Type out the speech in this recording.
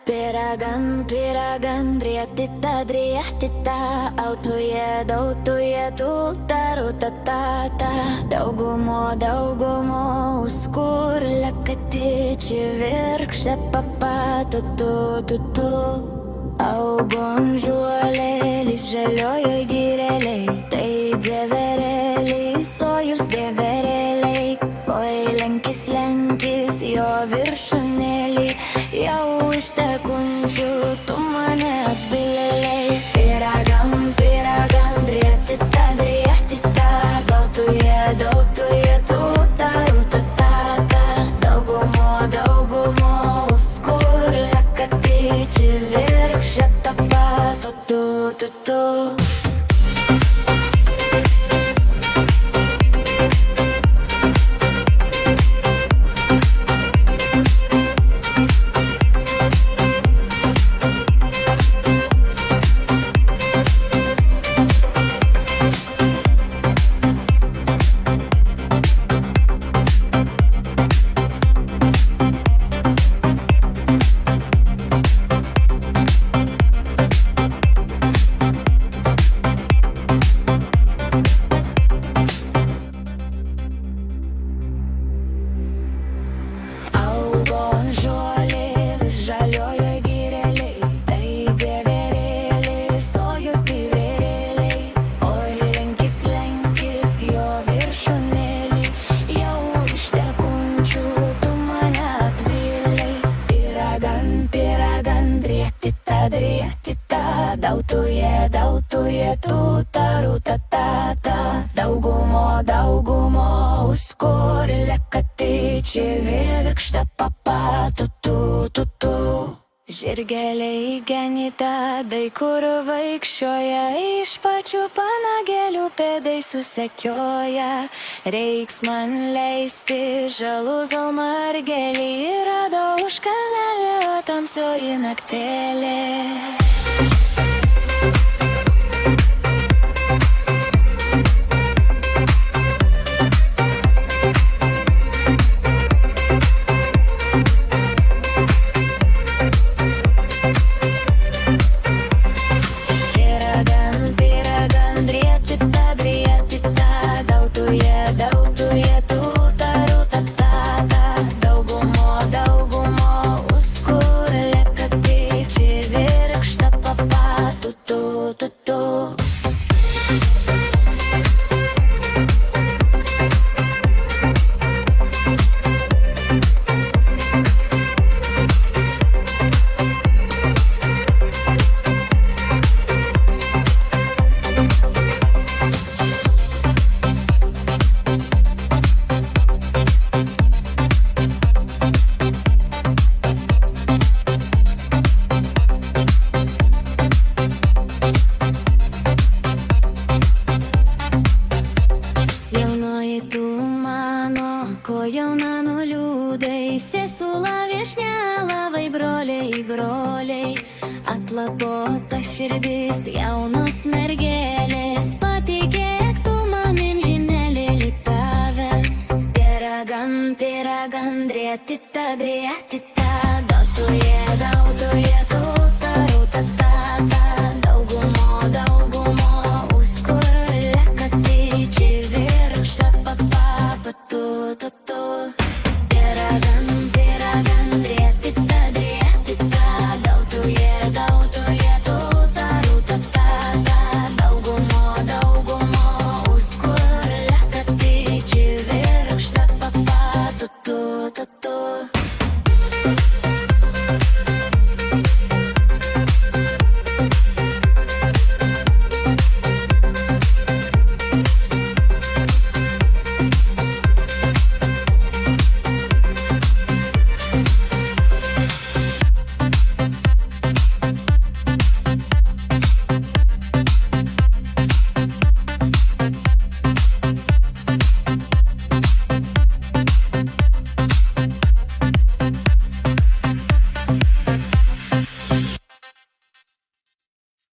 Piragan, piragan, driatita, driatita, autoje, tuta, rutatata. Daugumo, uskur, lekati, čivirkšte, papa, tutu. Augom žuolėlis, žaliojoj girėliai, tai dieverėliai, sojus dieverėliai. Oi, lenkis, jo viršūnėlį, jau iš tekunčių tu mane atbilėliai. Piragan, driatita, dautuje, tuta, rutatata. Daugumo, uskur, lekati, čivirkščia, tapa, tutu. Driatita, dautuje, tuta, rutatata. Daugumo, uskur, lekati, čivirkšta, papa, tutu. Žirgeliai genita, kur vaikščioja, iš pačių panagėlių pėdai susekioja. Reiks man leisti žalų zalmargelį, rado už kalnelio tamsioji naktėlė. Dautuje, tuta, rutatata. Daugumo, uskur, lekati, čivirkšta, papa, tutu. Ko jauna nuliūdai, sesula viešnia, labai broliai. Atlapota širdis, jaunos mergelės, patikėk tu man inžinėlį litavęs. Piragan, driatita, dautuje,